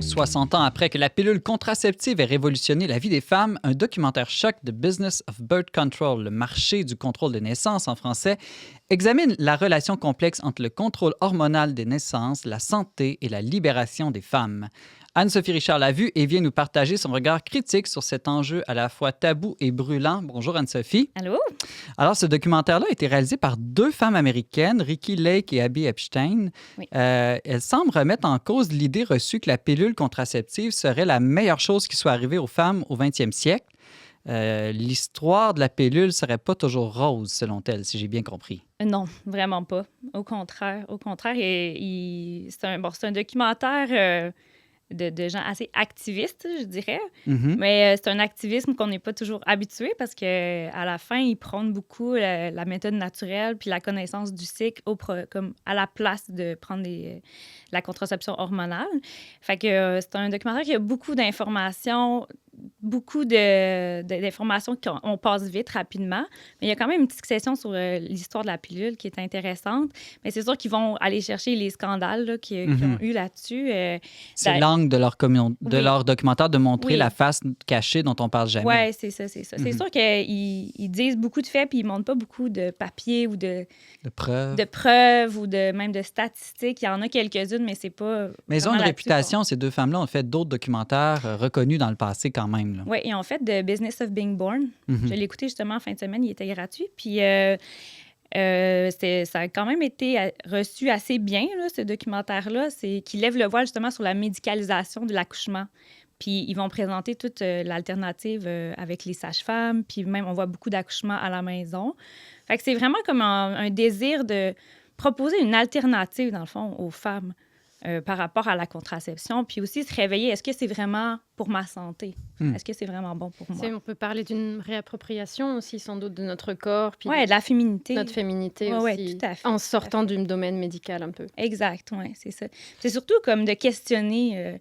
60 ans après que la pilule contraceptive ait révolutionné la vie des femmes, un documentaire choc de Business of Birth Control, le marché du contrôle des naissances en français, examine la relation complexe entre le contrôle hormonal des naissances, la santé et la libération des femmes. Anne-Sophie Richard l'a vu et vient nous partager son regard critique sur cet enjeu à la fois tabou et brûlant. Bonjour Anne-Sophie. Allô? Alors, ce documentaire-là a été réalisé par deux femmes américaines, Ricki Lake et Abby Epstein. Oui. Elles semblent remettre en cause l'idée reçue que la pilule contraceptive serait la meilleure chose qui soit arrivée aux femmes au 20e siècle. L'histoire de la pilule serait pas toujours rose, selon elles, si j'ai bien compris. Non, vraiment pas. Au contraire. C'est un documentaire de gens assez activistes, je dirais. Mhm. Mais c'est un activisme qu'on n'est pas toujours habitué parce qu'à la fin, ils prônent beaucoup la méthode naturelle puis la connaissance du cycle comme à la place de prendre la contraception hormonale. Fait que c'est un documentaire qui a beaucoup d'informations, d'informations qu'on passe vite, rapidement. Mais il y a quand même une petite section sur l'histoire de la pilule qui est intéressante. Mais c'est sûr qu'ils vont aller chercher les scandales là, qu'ils ont eu là-dessus. C'est l'angle de leur documentaire de montrer Oui. la face cachée dont on parle jamais. Oui, c'est ça. C'est sûr qu'ils disent beaucoup de faits puis ils ne montrent pas beaucoup de papiers ou de preuves ou même de statistiques. Il y en a quelques-unes, mais c'est pas... Mais ils ont une réputation. Ces deux femmes-là ont fait d'autres documentaires reconnus dans le passé quand même. Oui, ils ont fait The Business of Being Born. Je l'ai écouté justement en fin de semaine. Il était gratuit. Puis ça a quand même été reçu assez bien, là, ce documentaire-là. C'est qu'il lève le voile justement sur la médicalisation de l'accouchement. Puis ils vont présenter toute l'alternative avec les sages-femmes. Puis même, on voit beaucoup d'accouchements à la maison. Fait que c'est vraiment comme un désir de proposer une alternative, dans le fond, aux femmes par rapport à la contraception. Puis aussi se réveiller, est-ce que c'est vraiment pour ma santé? Est-ce que c'est vraiment bon pour moi? On peut parler d'une réappropriation aussi, sans doute, de notre corps. Oui, de la féminité. Notre féminité aussi. Oui, tout à fait. En sortant du domaine médical un peu. Exact, oui, c'est ça. C'est surtout comme de questionner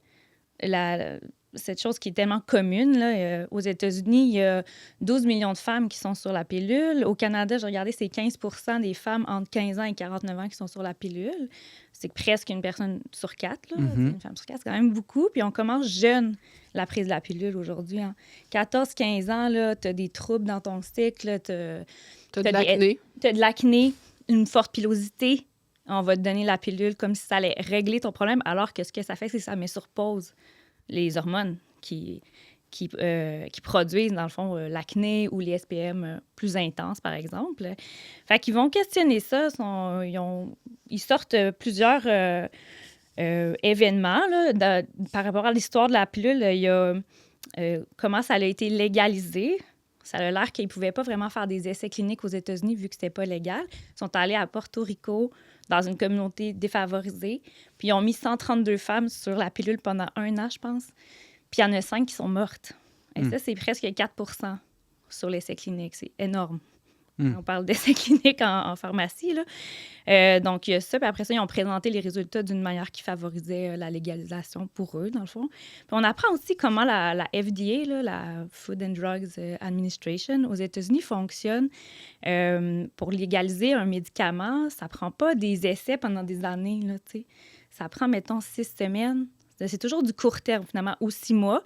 cette chose qui est tellement commune. Là. Aux États-Unis, il y a 12 millions de femmes qui sont sur la pilule. Au Canada, j'ai regardé, c'est 15 des femmes entre 15 ans et 49 ans qui sont sur la pilule. C'est presque une personne sur quatre. Là. Une femme sur quatre, c'est quand même beaucoup. Puis on commence jeune la prise de la pilule aujourd'hui. Hein. 14-15 ans, tu as des troubles dans ton cycle. Tu as de l'acné. Tu as de l'acné, une forte pilosité. On va te donner la pilule comme si ça allait régler ton problème, alors que ce que ça fait, c'est que ça met sur pause les hormones qui produisent, dans le fond, l'acné ou les SPM plus intenses, par exemple. Fait qu'ils vont questionner ça. Ils sortent plusieurs événements là, par rapport à l'histoire de la pilule. Il y a comment ça a été légalisé. Ça a l'air qu'ils ne pouvaient pas vraiment faire des essais cliniques aux États-Unis vu que ce n'était pas légal. Ils sont allés à Porto Rico, dans une communauté défavorisée. Puis ils ont mis 132 femmes sur la pilule pendant 1 an, je pense. Puis il y en a 5 qui sont mortes. Et ça, c'est presque 4 % sur l'essai clinique. C'est énorme. On parle d'essais cliniques en pharmacie. Là. Donc, il y a ça. Puis après ça, ils ont présenté les résultats d'une manière qui favorisait la légalisation pour eux, dans le fond. Puis on apprend aussi comment la FDA, là, la Food and Drugs Administration, aux États-Unis, fonctionne. Pour légaliser un médicament, ça prend pas des essais pendant des années. Là, ça prend, mettons, 6 semaines. C'est toujours du court terme, finalement, ou 6 mois.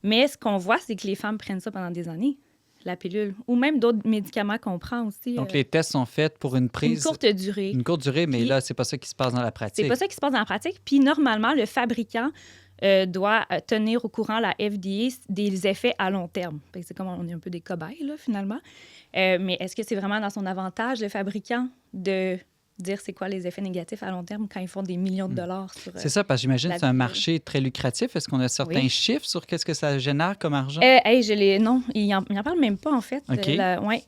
Mais ce qu'on voit, c'est que les femmes prennent ça pendant des années. La pilule, ou même d'autres médicaments qu'on prend aussi. Donc, les tests sont faits pour une prise... Une courte durée. Une courte durée, mais là, c'est pas ça qui se passe dans la pratique. C'est pas ça qui se passe dans la pratique. Puis, normalement, le fabricant doit tenir au courant la FDA des effets à long terme. C'est comme on est un peu des cobayes, là, finalement. Mais est-ce que c'est vraiment dans son avantage, le fabricant, de dire c'est quoi les effets négatifs à long terme quand ils font des millions de dollars sur c'est ça, parce que j'imagine que c'est un marché très lucratif. Est-ce qu'on a certains chiffres sur qu'est-ce que ça génère comme argent? Non, ils en parlent même pas, en fait. Okay.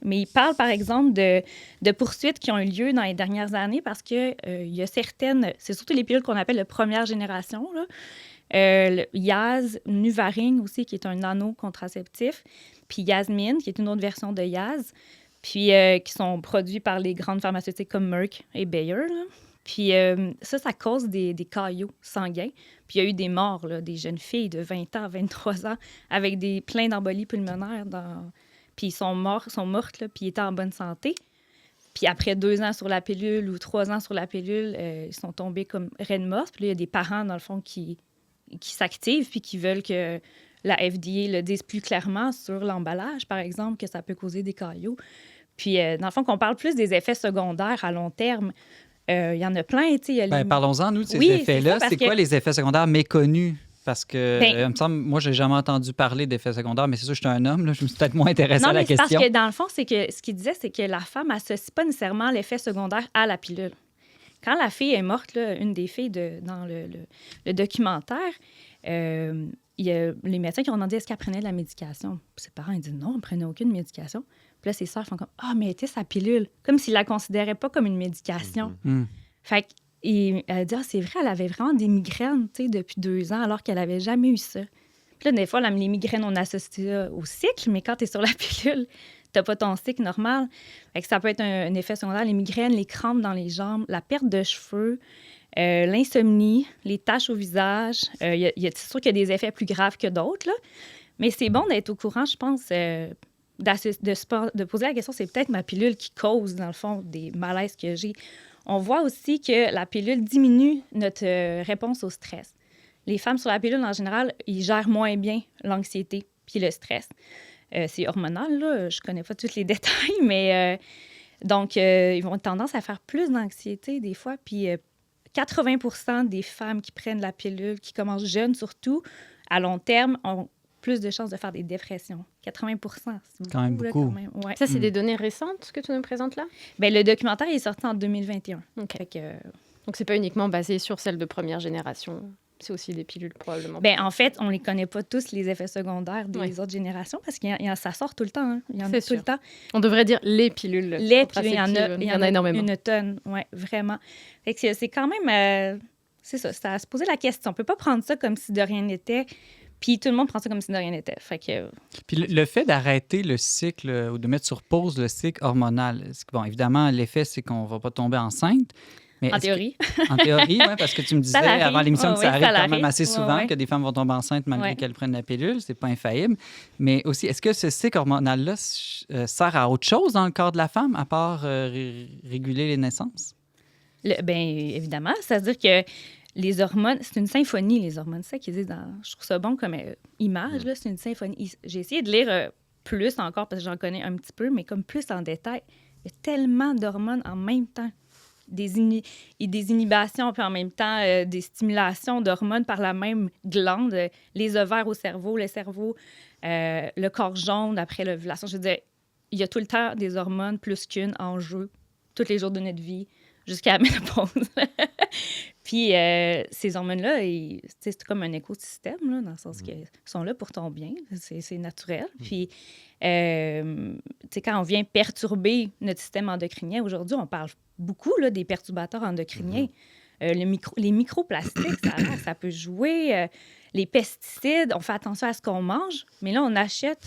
Mais ils parlent, par exemple, de poursuites qui ont eu lieu dans les dernières années parce qu'il y a certaines... C'est surtout les pilules qu'on appelle de première génération, là. Le Yaz, Nuvaring aussi, qui est un nano-contraceptif, puis Yasmine, qui est une autre version de Yaz, puis qui sont produits par les grandes pharmaceutiques comme Merck et Bayer. Là. Puis ça cause des caillots sanguins. Puis il y a eu des morts, là, des jeunes filles de 20 ans, 23 ans, avec plein d'embolies pulmonaires. Puis ils sont mortes, là, puis ils étaient en bonne santé. Puis après 2 ans sur la pilule ou 3 ans sur la pilule, ils sont tombés comme reines mortes. Puis là, il y a des parents, dans le fond, qui qui s'activent puis qui veulent que la FDA le dise plus clairement sur l'emballage, par exemple, que ça peut causer des caillots. Puis, dans le fond, qu'on parle plus des effets secondaires à long terme, il y en a plein. Parlons-en, nous, de ces Oui, effets-là. c'est ça, C'est quoi les effets secondaires méconnus? Parce que, Ben- il me semble, moi, j'ai jamais entendu parler d'effets secondaires, mais c'est sûr, je suis un homme, là, je me suis peut-être moins intéressée Non, à la mais c'est question. parce que, dans le fond, c'est que ce qu'il disait, c'est que la femme n'associe pas nécessairement l'effet secondaire à la pilule. Quand la fille est morte, là, une des filles dans le documentaire, il y a les médecins qui ont demandé est-ce qu'elle prenait de la médication. Puis ses parents ils disent non, elle ne prenait aucune médication. Puis là, ses sœurs font comme ah, mais elle était sa pilule. Comme s'ils ne la considéraient pas comme une médication. Fait qu'elle dit ah, c'est vrai, elle avait vraiment des migraines depuis 2 ans alors qu'elle n'avait jamais eu ça. Puis là, des fois, les migraines, on associe ça au cycle, mais quand tu es sur la pilule, tu n'as pas ton cycle normal. Fait que ça peut être un effet secondaire. Les migraines, les crampes dans les jambes, la perte de cheveux, l'insomnie, les taches au visage. C'est sûr qu'il y a des effets plus graves que d'autres, là. Mais c'est bon d'être au courant, je pense, de poser la question, c'est peut-être ma pilule qui cause, dans le fond, des malaises que j'ai. On voit aussi que la pilule diminue notre réponse au stress. Les femmes sur la pilule, en général, ils gèrent moins bien l'anxiété puis le stress. C'est hormonal, là. Je connais pas tous les détails, mais donc, ils vont avoir tendance à faire plus d'anxiété des fois. Puis 80% des femmes qui prennent la pilule, qui commencent jeunes surtout, à long terme, ont plus de chances de faire des dépressions. 80%, c'est beaucoup. Quand même beaucoup. Là, quand même. Ouais. Ça, c'est des données récentes que tu nous présentes là? Bien, le documentaire est sorti en 2021. OK. Fait que, Donc, c'est pas uniquement basé sur celle de première génération. C'est aussi des pilules, probablement. bien, en fait, on les connaît pas tous, les effets secondaires des Oui. autres générations, parce que ça sort tout le temps. Hein. Il y en a C'est tout sûr. le temps. On devrait dire les pilules. Les pilules, il y en a énormément. une tonne, oui, vraiment. Fait que c'est quand même... c'est ça, c'est à se poser la question. On peut pas prendre ça comme si de rien n'était, puis tout le monde prend ça comme si de rien n'était. Fait que... Puis le fait d'arrêter le cycle ou de mettre sur pause le cycle hormonal, bon, évidemment, l'effet, c'est qu'on va pas tomber enceinte. Mais En théorie. En théorie, oui, parce que tu me disais l'arrive. avant l'émission que ça arrive quand même assez souvent, Ouais. que des femmes vont tomber enceintes malgré Ouais. qu'elles prennent la pilule. C'est pas infaillible. Mais aussi, est-ce que ce cycle hormonal-là sert à autre chose dans le corps de la femme, à part réguler les naissances? Bien, évidemment. C'est-à-dire que les hormones, c'est une symphonie, les hormones. C'est ça qu'ils disent je trouve ça bon comme image, là, c'est une symphonie. J'ai essayé de lire plus encore, parce que j'en connais un petit peu, mais comme plus en détail. Il y a tellement d'hormones en même temps. Des inhibitions, puis en même temps des stimulations d'hormones par la même glande, les ovaires au cerveau, le cerveau, le corps jaune après l'ovulation. Je veux dire, il y a tout le temps des hormones plus qu'une en jeu, tous les jours de notre vie, jusqu'à la ménopause. Puis ces hormones-là, c'est comme un écosystème, là, dans le sens qu'ils sont là pour ton bien, c'est naturel. Puis, quand on vient perturber notre système endocrinien, aujourd'hui, on parle beaucoup là, des perturbateurs endocriniens. Les microplastiques, ça peut jouer. Les pesticides, on fait attention à ce qu'on mange, mais là, on achète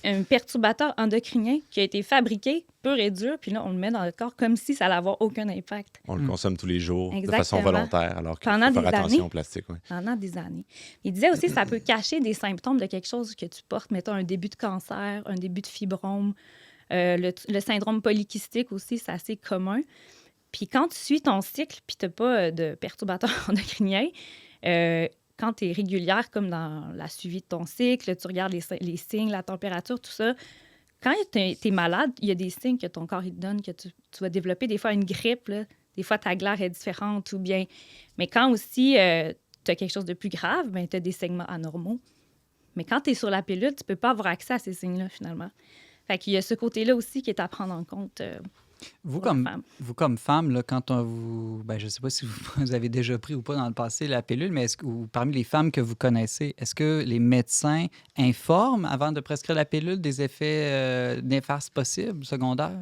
un perturbateur endocrinien qui a été fabriqué pur et dur, puis là, on le met dans notre corps comme si ça n'allait avoir aucun impact. On le consomme tous les jours Exactement. de façon volontaire, alors qu'il Pendant faut faire des attention années. au plastique. Oui. Pendant des années. Il disait aussi que ça peut cacher des symptômes de quelque chose que tu portes, mettons un début de cancer, un début de fibrome, le syndrome polykystique aussi, c'est assez commun. Puis quand tu suis ton cycle, puis tu n'as pas de perturbateur endocrinien, quand tu es régulière, comme dans la suivi de ton cycle, tu regardes les signes, la température, tout ça, quand tu es malade, il y a des signes que ton corps il te donne, que tu vas développer des fois une grippe, là, des fois ta glaire est différente ou bien... Mais quand aussi tu as quelque chose de plus grave, ben, tu as des segments anormaux. Mais quand tu es sur la pilule, tu peux pas avoir accès à ces signes-là, finalement. Fait qu'il y a ce côté-là aussi qui est à prendre en compte. Vous, comme femme, là, quand vous... Ben, je ne sais pas si vous avez déjà pris ou pas dans le passé la pilule, mais ou parmi les femmes que vous connaissez, est-ce que les médecins informent avant de prescrire la pilule des effets néfastes possibles, secondaires?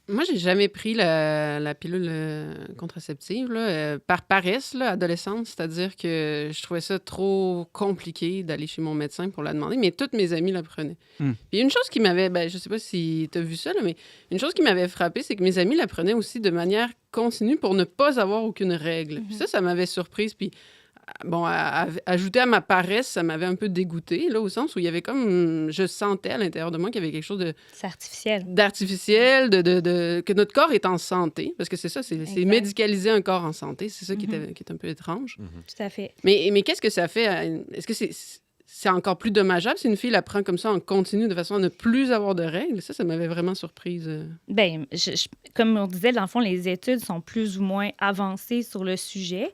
Moi, j'ai jamais pris la pilule contraceptive là, par paresse, là, adolescente. C'est-à-dire que je trouvais ça trop compliqué d'aller chez mon médecin pour la demander, mais toutes mes amies la prenaient. Puis une chose qui m'avait... Ben, je sais pas si tu as vu ça, là, mais une chose qui m'avait frappée, c'est que mes amies la prenaient aussi de manière continue pour ne pas avoir aucune règle. Puis ça m'avait surprise. Puis ajouté à ma paresse, ça m'avait un peu dégoûtée, là, au sens où il y avait comme... Je sentais à l'intérieur de moi qu'il y avait quelque chose C'est artificiel. d'artificiel, que notre corps est en santé, parce que c'est ça, c'est médicaliser un corps en santé, c'est ça qui est un peu étrange. Tout à fait. Mais qu'est-ce que ça fait? Est-ce que c'est encore plus dommageable si une fille la prend comme ça en continu de façon à ne plus avoir de règles? Ça m'avait vraiment surprise. Bien, comme on disait, dans le fond, les études sont plus ou moins avancées sur le sujet,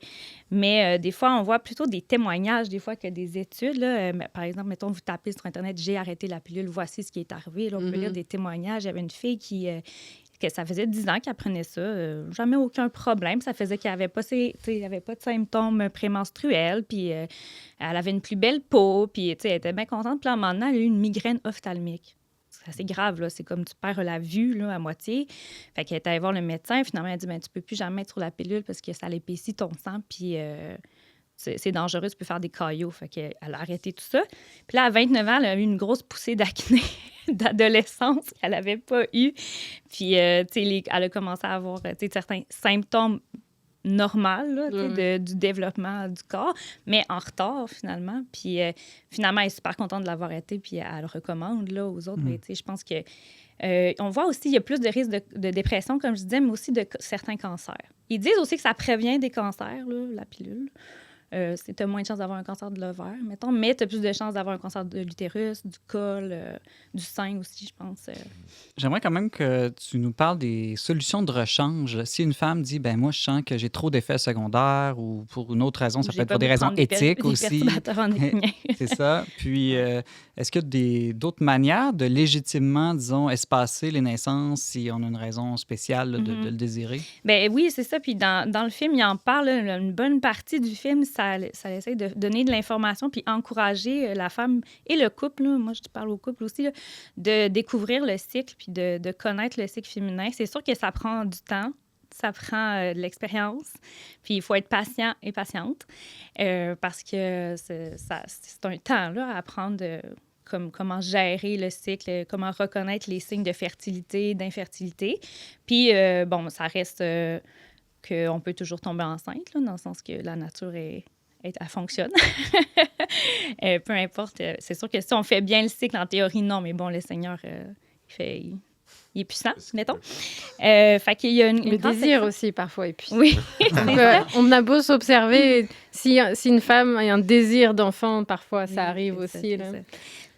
mais des fois, on voit plutôt des témoignages, des fois, que des études. Là. Par exemple, mettons, vous tapez sur Internet « J'ai arrêté la pilule, voici ce qui est arrivé ». Là, on peut lire des témoignages. Il y avait une fille que ça faisait 10 ans qu'elle prenait ça, jamais aucun problème. Ça faisait qu'elle n'avait pas, pas de symptômes prémenstruels, puis elle avait une plus belle peau, puis elle était bien contente. Puis là, à un moment donné, elle a eu une migraine ophtalmique. C'est assez grave, là. C'est comme tu perds la vue là, à moitié. Fait qu'elle est allée voir le médecin. Finalement, elle a dit tu peux plus jamais être sur la pilule parce que ça l'épaissit ton sang, puis c'est dangereux, tu peux faire des caillots. Fait qu'elle a arrêté tout ça. Puis là, à 29 ans, elle a eu une grosse poussée d'acné d'adolescence qu'elle n'avait pas eu. Puis, elle a commencé à avoir certains symptômes normaux là, du développement du corps, mais en retard, finalement. Puis, finalement, elle est super contente de l'avoir arrêté, puis elle le recommande là, aux autres. Mais je pense que on voit aussi qu'il y a plus de risques de dépression, comme je disais, mais aussi de certains cancers. Ils disent aussi que ça prévient des cancers, là, la pilule. Tu as moins de chances d'avoir un cancer de l'ovaire, mettons, mais tu as plus de chances d'avoir un cancer de l'utérus, du col, du sein aussi, je pense. J'aimerais quand même que tu nous parles des solutions de rechange. Si une femme dit, ben moi, je sens que j'ai trop d'effets secondaires ou pour une autre raison, ça peut être pour des raisons éthiques aussi. C'est ça. Puis, est-ce qu'il y a d'autres manières de légitimement, disons, espacer les naissances si on a une raison spéciale là, de le désirer? Ben oui, c'est ça. Puis dans le film, il en parle. Là, une bonne partie du film, ça essaie de donner de l'information puis encourager la femme et le couple, là, moi je parle au couple aussi, là, de découvrir le cycle puis de connaître le cycle féminin. C'est sûr que ça prend du temps, ça prend de l'expérience, puis il faut être patient et patiente parce que c'est un temps là, à apprendre comment gérer le cycle, comment reconnaître les signes de fertilité, d'infertilité. Puis, ça reste... qu'on peut toujours tomber enceinte, là, dans le sens que la nature, elle fonctionne. Peu importe. C'est sûr que si on fait bien le cycle, en théorie, non, mais bon, le Seigneur, il est puissant, mettons. Fait qu'il y a le désir aussi, parfois, est puissant. Oui. On a beau s'observer, si une femme a un désir d'enfant, parfois, ça arrive aussi. Là.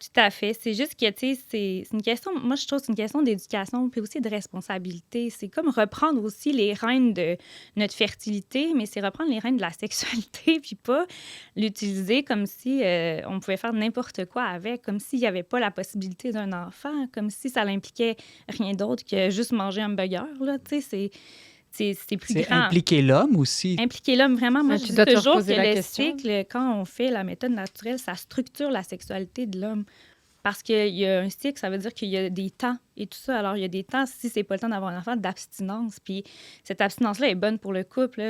Tout à fait. C'est juste que, tu sais, c'est une question... Moi, je trouve que c'est une question d'éducation puis aussi de responsabilité. C'est comme reprendre aussi les rênes de notre fertilité, mais c'est reprendre les rênes de la sexualité puis pas l'utiliser comme si on pouvait faire n'importe quoi avec, comme s'il n'y avait pas la possibilité d'un enfant, comme si ça n'impliquait rien d'autre que juste manger un burger, là. Tu sais, c'est plus grand. C'est impliquer l'homme aussi. Impliquer l'homme, vraiment. Moi, je dis toujours que le question. cycle, quand on fait la méthode naturelle, ça structure la sexualité de l'homme. Parce qu'il y a un cycle, ça veut dire qu'il y a des temps et tout ça. Alors, il y a des temps, si c'est pas le temps d'avoir un enfant, d'abstinence. Puis cette abstinence-là est bonne pour le couple.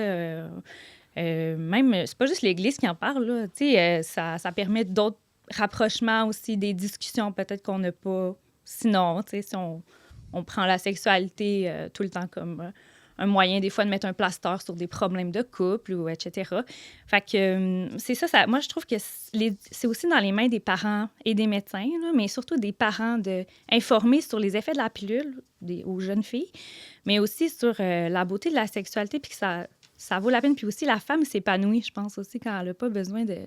Même, c'est pas juste l'Église qui en parle, là. Tu sais, ça permet d'autres rapprochements aussi, des discussions peut-être qu'on n'a pas. Sinon, tu sais, si on prend la sexualité tout le temps comme... un moyen, des fois, de mettre un plaster sur des problèmes de couple, ou etc. Fait que c'est ça, moi, je trouve que c'est aussi dans les mains des parents et des médecins, là, mais surtout des parents d'informer sur les effets de la pilule aux jeunes filles, mais aussi sur la beauté de la sexualité, puis que ça vaut la peine. Puis aussi, la femme s'épanouit, je pense aussi, quand elle n'a pas besoin de...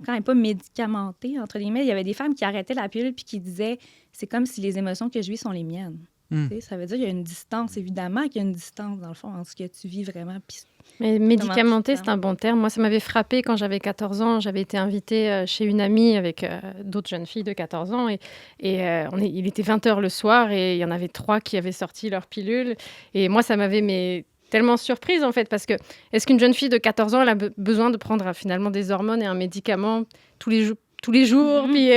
Quand elle n'est pas médicamentée, entre guillemets. Il y avait des femmes qui arrêtaient la pilule puis qui disaient « c'est comme si les émotions que je vis sont les miennes ». Ça veut dire qu'il y a une distance, évidemment qu'il y a une distance, dans le fond, entre ce que tu vis vraiment. Mais médicamenté, c'est un bon terme. Moi, ça m'avait frappé quand j'avais 14 ans. J'avais été invitée chez une amie avec d'autres jeunes filles de 14 ans. Il était 20 h le soir et il y en avait 3 qui avaient sorti leur pilule. Et moi, ça m'avait tellement surprise, en fait, parce que est-ce qu'une jeune fille de 14 ans, elle a besoin de prendre finalement des hormones et un médicament tous les jours Puis...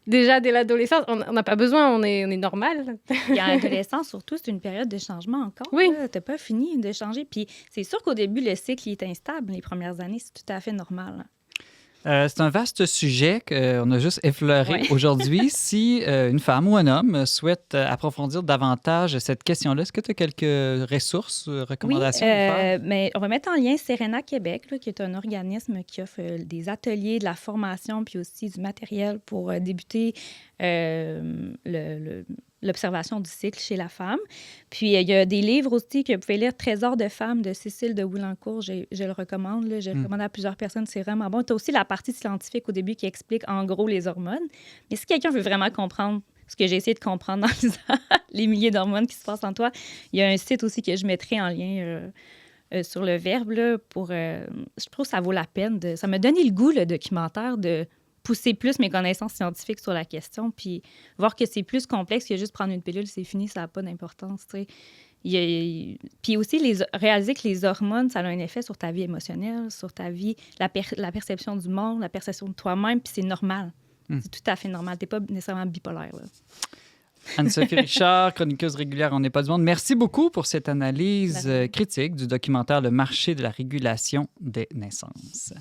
déjà, dès l'adolescence, on n'a pas besoin, on est normal. Et en adolescence, surtout, c'est une période de changement encore. Oui. Tu n'as pas fini de changer. Puis c'est sûr qu'au début, le cycle il est instable. Les premières années, c'est tout à fait normal. C'est un vaste sujet qu'on a juste effleuré aujourd'hui. Si une femme ou un homme souhaite approfondir davantage cette question-là, est-ce que tu as quelques ressources, recommandations? Mais on va mettre en lien Serena Québec, là, qui est un organisme qui offre des ateliers, de la formation, puis aussi du matériel pour débuter l'observation du cycle chez la femme. Puis, il y a des livres aussi que vous pouvez lire, Trésor de femmes de Cécile de Woulencourt. Je le recommande. Là. Je le recommande à plusieurs personnes. C'est vraiment bon. Tu as aussi la partie scientifique au début qui explique en gros les hormones. Mais si quelqu'un veut vraiment comprendre ce que j'ai essayé de comprendre dans les milliers d'hormones qui se passent en toi, il y a un site aussi que je mettrai en lien sur le Verbe. Là, je trouve que ça vaut la peine. Ça m'a donné le goût, le documentaire, de pousser plus mes connaissances scientifiques sur la question, puis voir que c'est plus complexe que juste prendre une pilule, c'est fini, ça n'a pas d'importance, tu sais. Puis aussi, réaliser que les hormones, ça a un effet sur ta vie émotionnelle, sur ta vie, la perception du monde, la perception de toi-même, puis c'est normal. C'est tout à fait normal. Tu n'es pas nécessairement bipolaire, là. Anne-Sophie Richard, chroniqueuse régulière On n'est pas du monde. Merci beaucoup pour cette analyse critique du documentaire Le marché de la régulation des naissances.